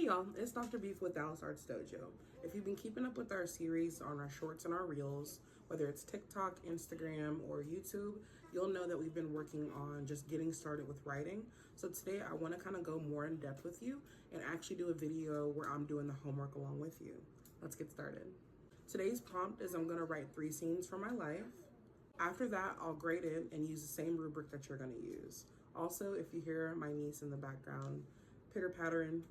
y'all, it's Dr. Beef with Dallas Arts Dojo. If you've been keeping up with our series on our shorts and our reels, whether it's TikTok, Instagram, or YouTube, you'll know that we've been working on just getting started with writing. So today I want to kind of go more in depth with you and actually do a video where I'm doing the homework along with you. Let's get started. Today's prompt is I'm going to write 3 scenes from my life. After that, I'll grade it and use the same rubric that you're going to use. Also, if you hear my niece in the background pitter-pattering,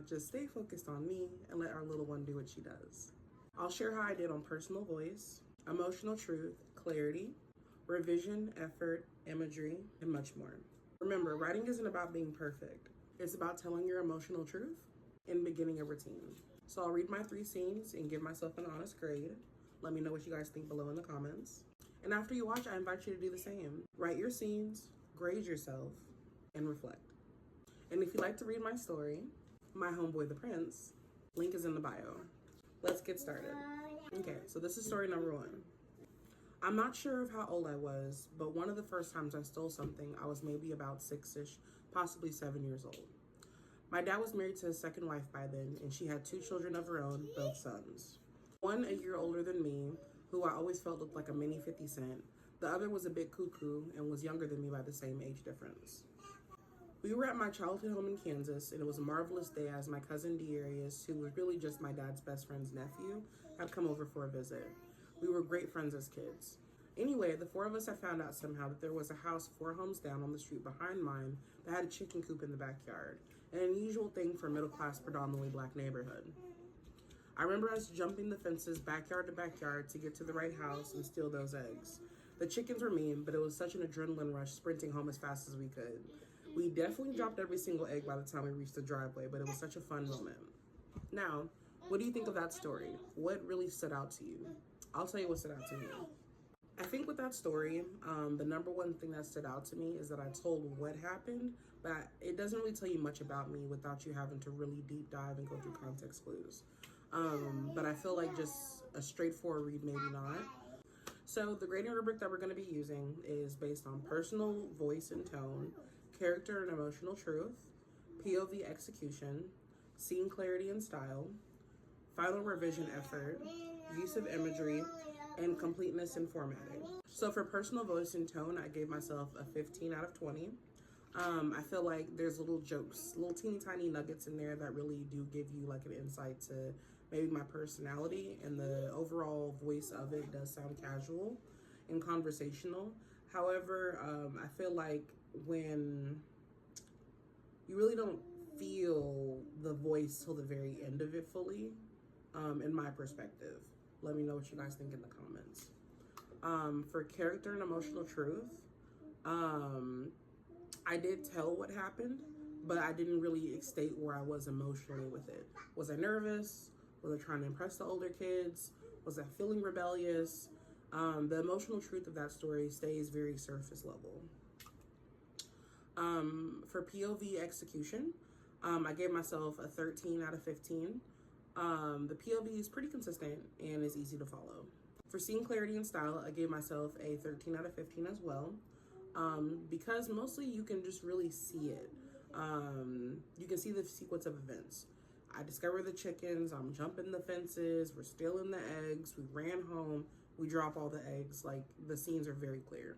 just stay focused on me and let our little one do what she does. I'll share how I did on personal voice, emotional truth, clarity, revision, effort, imagery, and much more. Remember, writing isn't about being perfect. It's about telling your emotional truth and beginning a routine. So I'll read my 3 scenes and give myself an honest grade. Let me know what you guys think below in the comments. And after you watch, I invite you to do the same. Write your scenes, grade yourself, and reflect. And if you'd like to read my story, My Homeboy the Prince, link is in the bio. Let's get started. Okay, so this is story number 1. I'm not sure of how old I was, but one of the first times I stole something, I was maybe about 6-ish, possibly 7 years old. My dad was married to his second wife by then, and she had 2 children of her own, both sons. One a year older than me, who I always felt looked like a mini 50 Cent. The other was a bit cuckoo and was younger than me by the same age difference. We were at my childhood home in Kansas, and it was a marvelous day as my cousin Darius, who was really just my dad's best friend's nephew, had come over for a visit. We were great friends as kids. Anyway, the 4 of us had found out somehow that there was a house 4 homes down on the street behind mine that had a chicken coop in the backyard, an unusual thing for a middle-class, predominantly black neighborhood. I remember us jumping the fences backyard to backyard to get to the right house and steal those eggs. The chickens were mean, but it was such an adrenaline rush sprinting home as fast as we could. We definitely dropped every single egg by the time we reached the driveway, but it was such a fun moment. Now, what do you think of that story? What really stood out to you? I'll tell you what stood out to me. I think with that story, the number one thing that stood out to me is that I told what happened, but it doesn't really tell you much about me without you having to really deep dive and go through context clues. But I feel like just a straightforward read, maybe not. So the grading rubric that we're going to be using is based on personal voice and tone, character and emotional truth, POV execution, scene clarity and style, final revision effort, use of imagery, and completeness and formatting. So for personal voice and tone, I gave myself a 15 out of 20. I feel like there's little jokes, little teeny tiny nuggets in there that really do give you like an insight to maybe my personality, and the overall voice of it does sound casual and conversational. However, I feel like when you really don't feel the voice till the very end of it fully, in my perspective. Let me know what you guys think in the comments. For character and emotional truth, I did tell what happened, but I didn't really state where I was emotionally with it. Was I nervous? Was I trying to impress the older kids? Was I feeling rebellious? The emotional truth of that story stays very surface level. For POV execution, I gave myself a 13 out of 15. The POV is pretty consistent and is easy to follow. For scene clarity and style, I gave myself a 13 out of 15 as well. Because mostly you can just really see it. You can see the sequence of events. I discover the chickens, I'm jumping the fences, we're stealing the eggs, we ran home, we drop all the eggs. Like, the scenes are very clear.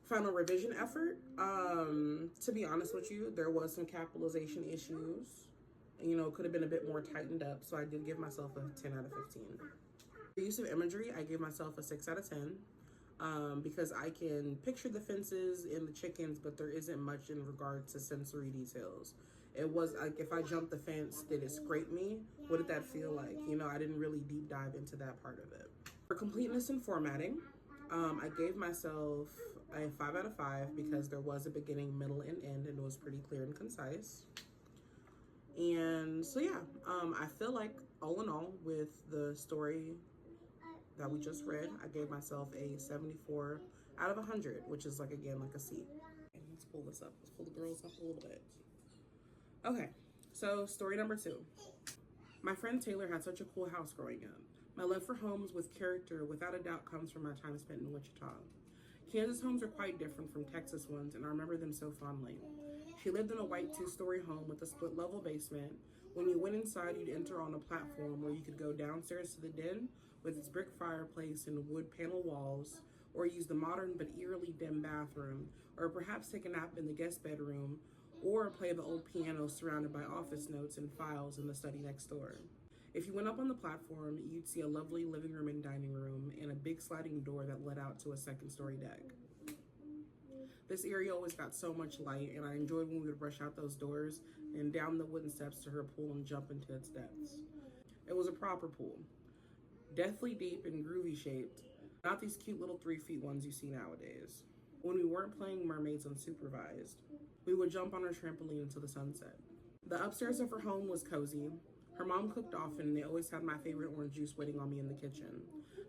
Final revision effort, to be honest with you, there was some capitalization issues. Could have been a bit more tightened up, so I did give myself a 10 out of 15. For use of imagery, I gave myself a 6 out of 10. Because I can picture the fences and the chickens, but there isn't much in regard to sensory details. It was like, if I jumped the fence, did it scrape me? What did that feel like? I didn't really deep dive into that part of it. For completeness and formatting, I gave myself a 5 out of 5 because there was a beginning, middle, and end, and it was pretty clear and concise. And so yeah, I feel like all in all, with the story that we just read, I gave myself a 74 out of 100, which is like, again, like a C. And let's pull this up. Let's pull the girls up a little bit. Okay, so story number 2. My friend Taylor had such a cool house growing up. My love for homes with character without a doubt comes from my time spent in Wichita. Kansas homes are quite different from Texas ones, and I remember them so fondly. She lived in a white 2-story home with a split-level basement When you went inside, you'd enter on a platform where you could go downstairs to the den with its brick fireplace and wood panel walls, or use the modern but eerily dim bathroom, or perhaps take a nap in the guest bedroom, or play the old piano surrounded by office notes and files in the study next door. If you went up on the platform, you'd see a lovely living room and dining room and a big sliding door that led out to a second-story deck. This area always got so much light, and I enjoyed when we would rush out those doors and down the wooden steps to her pool and jump into its depths. It was a proper pool, deathly deep and groovy shaped, not these cute little 3 feet ones you see nowadays. When we weren't playing mermaids unsupervised, we would jump on our trampoline into the sunset. The upstairs of her home was cozy. Her mom cooked often, and they always had my favorite orange juice waiting on me in the kitchen.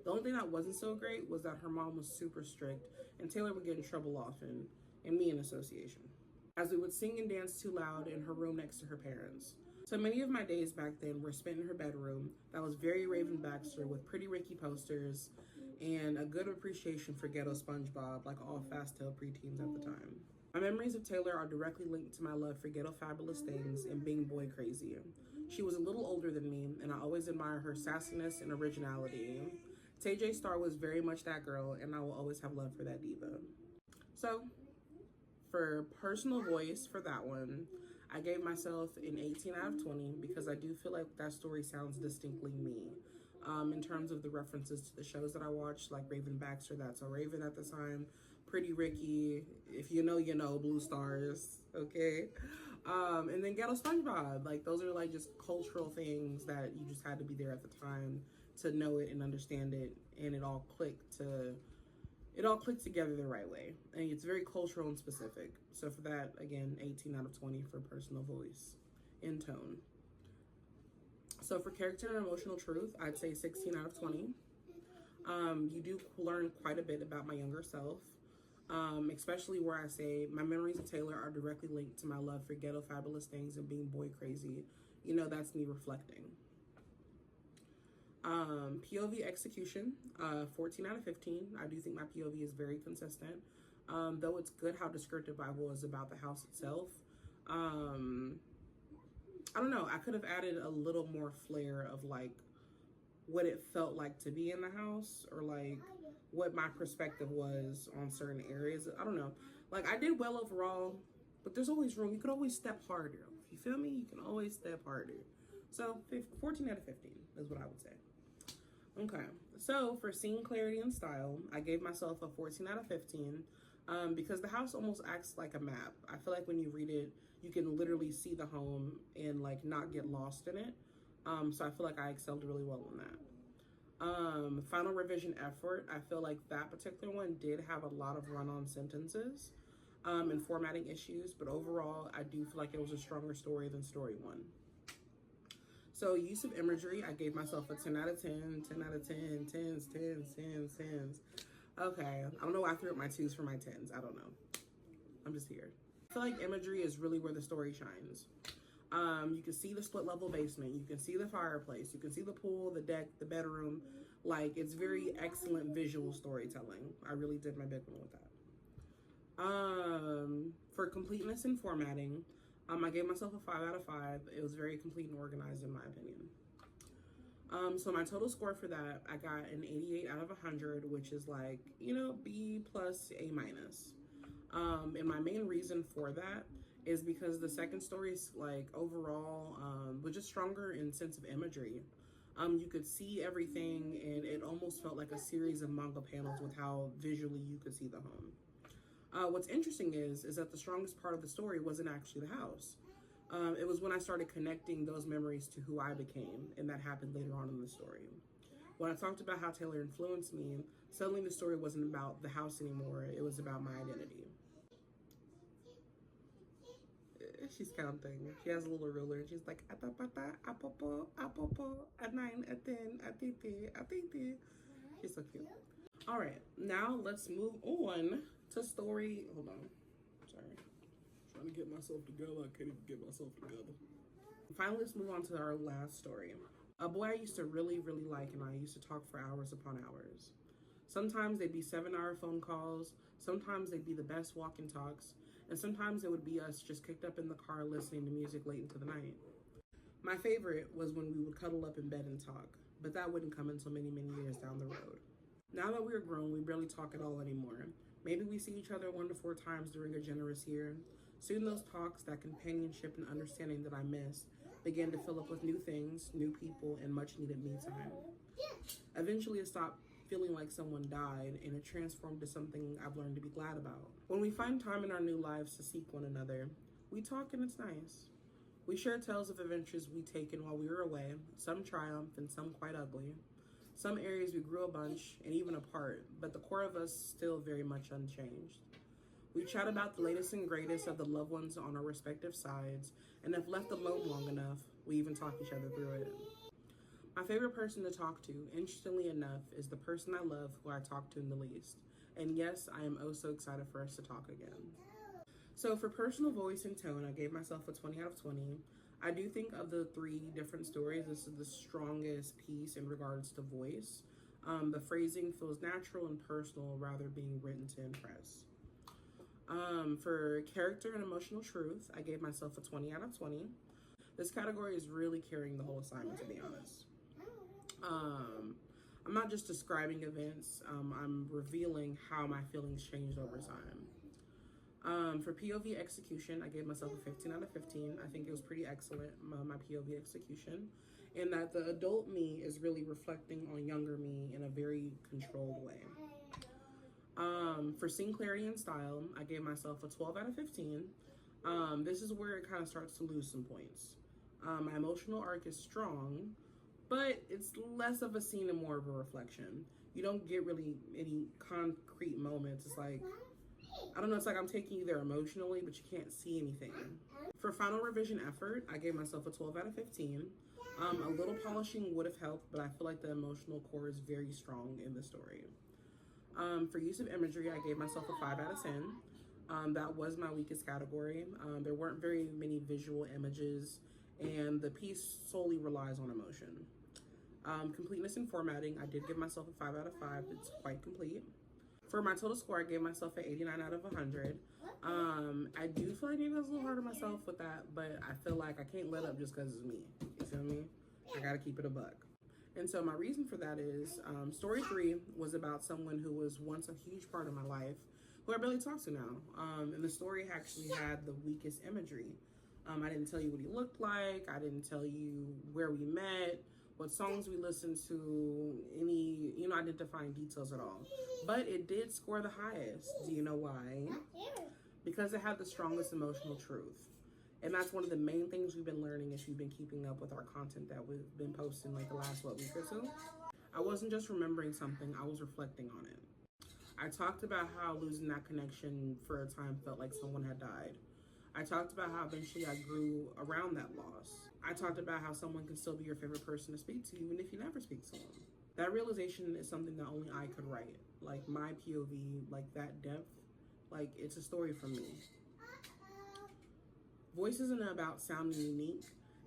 The only thing that wasn't so great was that her mom was super strict, and Taylor would get in trouble often, and me in association, as we would sing and dance too loud in her room next to her parents. So many of my days back then were spent in her bedroom that was very Raven Baxter, with pretty Ricky posters and a good appreciation for ghetto SpongeBob, like all fast-tailed preteens at the time. My memories of Taylor are directly linked to my love for ghetto fabulous things and being boy crazy. She was a little older than me, and I always admire her sassiness and originality. Tay J Star was very much that girl, and I will always have love for that diva. So, for personal voice for that one, I gave myself an 18 out of 20 because I do feel like that story sounds distinctly me. In terms of the references to the shows that I watched, like Raven Baxter, That's So Raven at the time, Pretty Ricky, if you know, you know, Blue Stars, okay? And then Ghetto SpongeBob, like those are like just cultural things that you just had to be there at the time to know it and understand it, and it all clicked together the right way. And it's very cultural and specific. So for that, again, 18 out of 20 for personal voice and tone. So for character and emotional truth, I'd say 16 out of 20. You do learn quite a bit about my younger self, especially where I say my memories of Taylor are directly linked to my love for ghetto fabulous things and being boy crazy. You know, that's me reflecting. POV execution, 14 out of 15. I do think my POV is very consistent. Though it's good how descriptive I was about the house itself. I don't know, I could have added a little more flair of like what it felt like to be in the house, or like what my perspective was on certain areas. I don't know. Like, I did well overall, but there's always room. You could always step harder. If you feel me, you can always step harder. So 14 out of 15 is what I would say. Okay, so for scene clarity and style, I gave myself a 14 out of 15 because the house almost acts like a map. I feel like when you read it, you can literally see the home and like not get lost in it. So I feel like I excelled really well on that. Final revision effort, I feel like that particular one did have a lot of run-on sentences and formatting issues, but overall, I do feel like it was a stronger story than story one. So use of imagery, I gave myself a 10 out of 10, 10 out of 10, 10s, 10s, 10s, 10s. Okay, I don't know why I threw up my 2s for my 10s. I don't know. I'm just here. I feel like imagery is really where the story shines. You can see the split level basement. You can see the fireplace. You can see the pool, the deck, the bedroom. Like, it's very excellent visual storytelling. I really did my big one with that. For completeness and formatting, I gave myself a 5 out of 5. It was very complete and organized in my opinion. So my total score for that, I got an 88 out of 100, which is like, you know, B plus A minus. And my main reason for that is because the second story is like overall was just stronger in sense of imagery. You could see everything, and it almost felt like a series of manga panels with how visually you could see the home. What's interesting is that the strongest part of the story wasn't actually the house. It was when I started connecting those memories to who I became, and that happened later on in the story. When I talked about how Taylor influenced me, suddenly the story wasn't about the house anymore, it was about my identity. She's counting. She has a little ruler, and she's like, atapata, apopo, apopo, a 9, a 10, a titi, a titi. She's so cute. All right, now let's move on to story. Hold on. Sorry. Trying to get myself together. I can't even get myself together. Finally, let's move on to our last story. A boy I used to really, really like, and I used to talk for hours upon hours. Sometimes they'd be 7-hour phone calls. Sometimes they'd be the best walk and talks. And sometimes it would be us just kicked up in the car listening to music late into the night. My favorite was when we would cuddle up in bed and talk, but that wouldn't come until many, many years down the road. Now that we're grown, we barely talk at all anymore. Maybe we see each other 1 to 4 times during a generous year. Soon those talks, that companionship and understanding that I miss, began to fill up with new things, new people, and much needed me time. Eventually it stopped feeling like someone died, and it transformed to something I've learned to be glad about. When we find time in our new lives to seek one another, we talk and it's nice. We share tales of adventures we taken while we were away, some triumph and some quite ugly. Some areas we grew a bunch and even apart, but the core of us still very much unchanged. We chat about the latest and greatest of the loved ones on our respective sides, and if left alone long enough, we even talk each other through it. My favorite person to talk to, interestingly enough, is the person I love who I talk to in the least. And yes, I am oh so excited for us to talk again. So for personal voice and tone, I gave myself a 20 out of 20. I do think of the 3 different stories, this is the strongest piece in regards to voice. The phrasing feels natural and personal rather being written to impress. For character and emotional truth, I gave myself a 20 out of 20. This category is really carrying the whole assignment, to be honest. I'm not just describing events, I'm revealing how my feelings changed over time. For POV execution, I gave myself a 15 out of 15. I think it was pretty excellent, my POV execution, and that the adult me is really reflecting on younger me in a very controlled way. For scene clarity and style, I gave myself a 12 out of 15. This is where it kind of starts to lose some points. My emotional arc is strong, but it's less of a scene and more of a reflection. You don't get really any concrete moments. It's like, I don't know, it's like I'm taking you there emotionally, but you can't see anything. For final revision effort, I gave myself a 12 out of 15. A little polishing would have helped, but I feel like the emotional core is very strong in the story. For use of imagery, I gave myself a 5 out of 10. That was my weakest category. There weren't very many visual images, and the piece solely relies on emotion. Completeness and formatting, I did give myself a 5 out of 5. It's quite complete. For my total score, I gave myself an 89 out of 100. I do feel like maybe I was a little hard on myself with that, but I feel like I can't let up just because it's me. You feel me? I gotta keep it a buck. And so my reason for that is story 3 was about someone who was once a huge part of my life, who I barely talk to now. And the story actually had the weakest imagery. I didn't tell you what he looked like. I didn't tell you where we met, what songs we listened to, any, identifying details at all. But it did score the highest. Do you know why? Because it had the strongest emotional truth. And that's one of the main things we've been learning if you've been keeping up with our content that we've been posting like the last, week or so. I wasn't just remembering something, I was reflecting on it. I talked about how losing that connection for a time felt like someone had died. I talked about how eventually I grew around that loss. I talked about how someone can still be your favorite person to speak to even if you never speak to them. That realization is something that only I could write. Like my POV, like that depth, like it's a story for me. Voice isn't about sounding unique,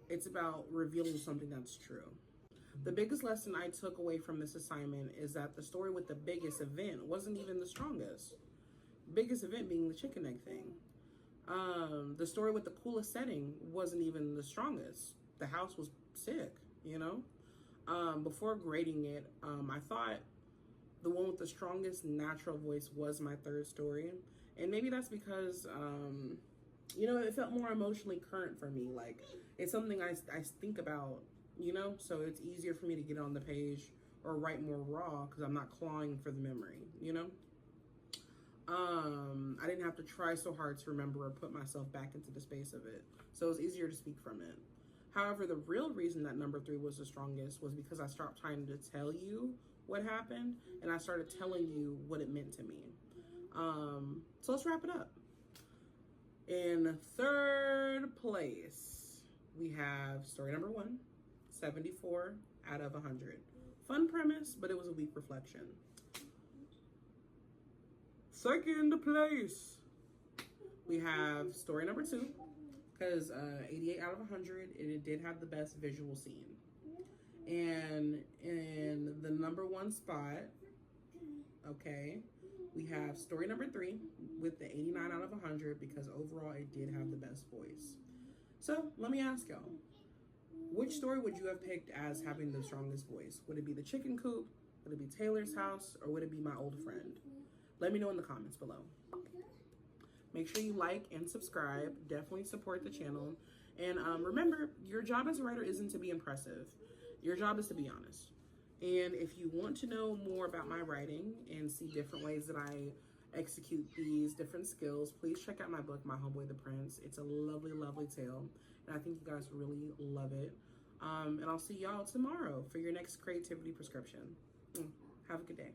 it's about revealing something that's true. The biggest lesson I took away from this assignment is that the story with the biggest event wasn't even the strongest. Biggest event being the chicken egg thing. The story with the coolest setting wasn't even the strongest. The house was sick, Before grading it, I thought the one with the strongest natural voice was my third story. And maybe that's because, it felt more emotionally current for me. Like, it's something I think about, so it's easier for me to get on the page or write more raw because I'm not clawing for the memory, I didn't have to try so hard to remember or put myself back into the space of it. So it was easier to speak from it. However, the real reason that number 3 was the strongest was because I stopped trying to tell you what happened and I started telling you what it meant to me. So let's wrap it up. In third place, we have story number 1, 74 out of 100. Fun premise, but it was a weak reflection. Second place, we have story number 2, because 88 out of 100, and it did have the best visual scene. And in the number 1 spot, okay, we have story number 3 with the 89 out of 100 because overall it did have the best voice. So let me ask y'all, Which story would you have picked as having the strongest voice? Would it be The Chicken Coop? Would it be Taylor's House? Or would it be My Old Friend? Let me know in the comments below. Make sure you like and subscribe. Definitely support the channel. And remember, your job as a writer isn't to be impressive. Your job is to be honest. And if you want to know more about my writing and see different ways that I execute these different skills, please check out my book, My Homeboy the Prince. It's a lovely, lovely tale. And I think you guys really love it. And I'll see y'all tomorrow for your next creativity prescription. Have a good day.